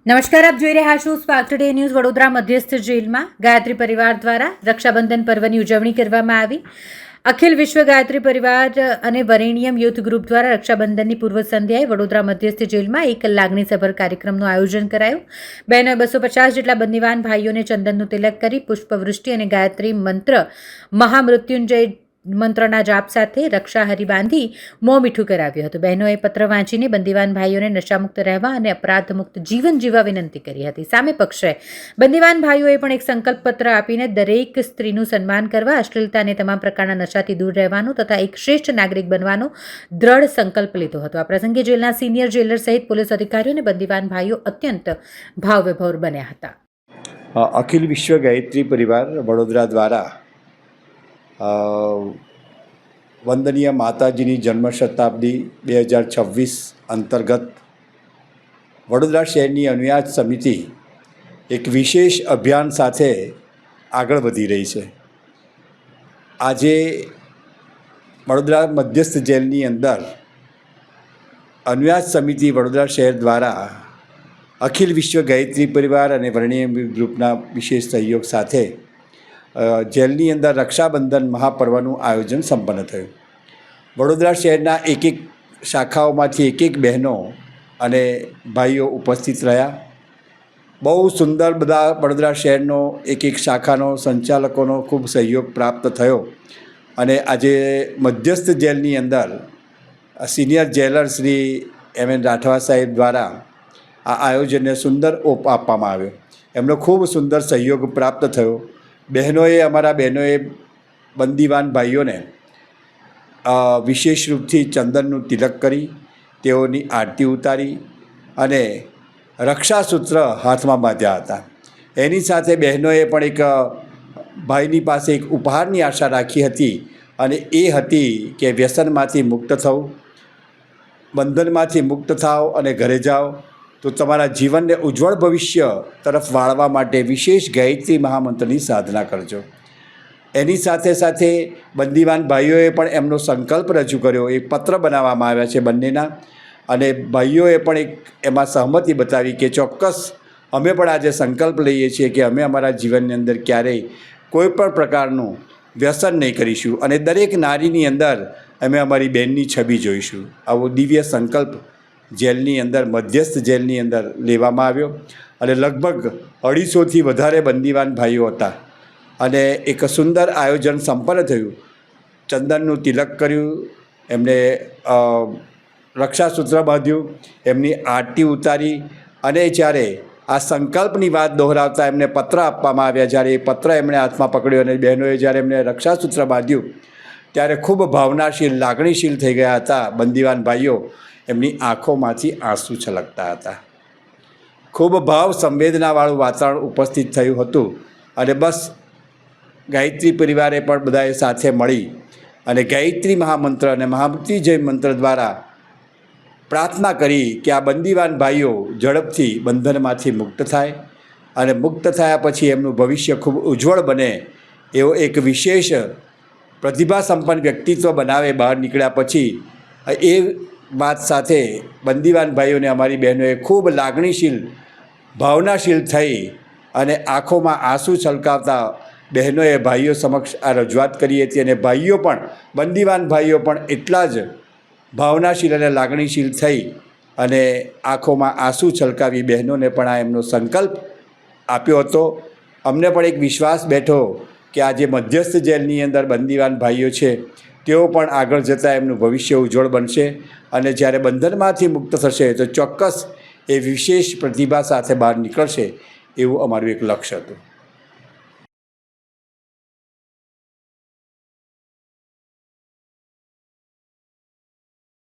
નમસ્કાર, આપ જોઈ રહ્યા છો સ્પાર્ક ટુડે ન્યૂઝ. વડોદરા મધ્યસ્થ જેલમાં ગાયત્રી પરિવાર દ્વારા રક્ષાબંધન પર્વની ઉજવણી કરવામાં આવી. અખિલ વિશ્વ ગાયત્રી પરિવાર અને વરેણ્યમ યુથ ગ્રુપ દ્વારા રક્ષાબંધનની પૂર્વ સંધ્યાએ વડોદરા મધ્યસ્થ જેલમાં એક લાગણીસભર કાર્યક્રમનું આયોજન કરાયું. બહેનોએ 250 જેટલા બંદીવાન ભાઈઓને ચંદનનું તિલક કરી પુષ્પવૃષ્ટિ અને ગાયત્રી મંત્ર મહામૃત્યુંજય મંત્રના જાપ સાથે રક્ષા હરી બાંધી મોં મીઠું કરાવ્યું હતું. બહેનોએ પત્ર વાંચીને બંદીવાન ભાઈઓને નશામુક્ત રહેવા અને અપરાધમુક્ત જીવન જીવવા વિનંતી કરી હતી. સામે પક્ષે બંદીવાન ભાઈઓએ પણ એક સંકલ્પ પત્ર આપીને દરેક સ્ત્રીનું સન્માન કરવા, અશ્લીલતા અને તમામ પ્રકારના નશાથી દૂર રહેવાનો તથા એક શ્રેષ્ઠ નાગરિક બનવાનો દ્રઢ સંકલ્પ લીધો હતો. આ પ્રસંગે જેલના સિનિયર જેલર સહિત પોલીસ અધિકારીઓ અને બંદીવાન ભાઈઓ અત્યંત ભાવવિભોર બન્યા હતા. અખિલ વિશ્વ ગાયત્રી પરિવાર વડોદરા દ્વારા વંદનીય માતાજીની જન્મ શતાબ્દી 2026 અંતર્ગત વડોદરા શહેરની અનુયાત સમિતિ એક વિશેષ અભિયાન સાથે આગળ વધી રહી છે. આજે વડોદરા મધ્યસ્થ જેલની અંદર અનુયાત સમિતિ વડોદરા શહેર દ્વારા અખિલ વિશ્વ ગાયત્રી પરિવાર અને વરેણ્યમ ગ્રુપના વિશેષ સહયોગ સાથે જેલની અંદર રક્ષાબંધન મહાપર્વનું આયોજન સંપન્ન થયું. વડોદરા શહેરના એક શાખાઓમાંથી એક બહેનો અને ભાઈઓ ઉપસ્થિત રહ્યા. બહુ સુંદર બધા વડોદરા શહેરનો એક શાખાનો સંચાલકોનો ખૂબ સહયોગ પ્રાપ્ત થયો અને આજે મધ્યસ્થ જેલની અંદર senior jailer Shri M.N. Rathwa સાહેબ દ્વારા આ આયોજનને સુંદર ઓપ આપવામાં આવ્યો. એમનો ખૂબ સુંદર સહયોગ પ્રાપ્ત થયો. અમારા બહેનોએ બંદીવાન ભાઈઓને વિશેષ રૂપથી ચંદનનું તિલક કરી તેઓની આરતી ઉતારી અને રક્ષાસૂત્ર હાથમાં બાંધ્યા હતા. એની સાથે બહેનોએ પણ એક ભાઈની પાસે એક ઉપહારની આશા રાખી હતી અને એ હતી કે વ્યસનમાંથી મુક્ત થવું, બંધનમાંથી મુક્ત થાવ અને ઘરે જાઓ તો તમારા જીવનને ઉજ્જવળ ભવિષ્ય તરફ વાળવા માટે વિશેષ ગાયત્રી મહામંત્રની સાધના કરજો. એની સાથે સાથે બંદીવાન ભાઈઓએ પણ એમનો સંકલ્પ રજૂ કર્યો. એક પત્ર બનાવવામાં આવ્યા છે બંનેના અને ભાઈઓએ પણ એમાં સહમતિ બતાવી કે ચોક્કસ અમે પણ આજે સંકલ્પ લઈએ છીએ કે અમે અમારા જીવનની અંદર ક્યારેય કોઈ પણ પ્રકારનું વ્યસન નહીં કરીશું અને દરેક નારીની અંદર અમે અમારી બહેનની છબી જોઈશું. આવો દિવ્ય સંકલ્પ જેલની અંદર મધ્યસ્થ જેલની અંદર લેવામાં આવ્યો અને લગભગ 250થી વધારે બંદીવાન ભાઈઓ હતા અને એક સુંદર આયોજન સંપન્ન થયું. ચંદનનું તિલક કર્યું, એમને રક્ષાસૂત્ર બાંધ્યું, એમની આરતી ઉતારી અને જ્યારે આ સંકલ્પની વાત દોહરાવતા એમને પત્ર આપવામાં આવ્યા. જ્યારે એ પત્ર એમણે હાથમાં પકડ્યો અને બહેનોએ જ્યારે એમને રક્ષાસૂત્ર બાંધ્યું ત્યારે ખૂબ ભાવનાશીલ, લાગણીશીલ થઈ ગયા હતા. બંદીવાન ભાઈઓ એમની આંખોમાંથી આંસુ છલકતા હતા. ખૂબ ભાવ સંવેદનાવાળું વાતાવરણ ઉપસ્થિત થયું હતું અને બસ ગાયત્રી પરિવારે પણ બધાએ સાથે મળી અને ગાયત્રી મહામંત્ર અને મહામૃત્યુંજય મંત્ર દ્વારા પ્રાર્થના કરી કે આ બંદીવાન ભાઈઓ ઝડપથી બંધનમાંથી મુક્ત થાય અને મુક્ત થયા પછી એમનું ભવિષ્ય ખૂબ ઉજ્જવળ બને એવો એક વિશેષ પ્રતિભા સંપન્ન વ્યક્તિત્વ બનાવે બહાર નીકળ્યા પછી. એ વાત સાથે બંદીવાન ભાઈઓને અમારી બહેનોએ ખૂબ લાગણીશીલ, ભાવનાશીલ થઈ અને આંખોમાં આંસુ છલકાવતા બહેનોએ ભાઈઓ સમક્ષ આ રજૂઆત કરી હતી અને ભાઈઓ પણ, બંદીવાન ભાઈઓ પણ એટલા જ ભાવનાશીલ અને લાગણીશીલ થઈ અને આંખોમાં આંસુ છલકાવી બહેનોને પણ આ એમનો સંકલ્પ આપ્યો હતો. અમને પણ એક વિશ્વાસ બેઠો કે આ જે મધ્યસ્થ જેલની અંદર બંદીવાન ભાઈઓ છે તેઓ પણ આગળ જતાં એમનું ભવિષ્ય ઉજ્જવળ બનશે અને જ્યારે બંધનમાંથી મુક્ત થશે તો ચોક્કસ એ વિશેષ પ્રતિભા સાથે બહાર નીકળશે એવું અમારું એક લક્ષ્ય હતું.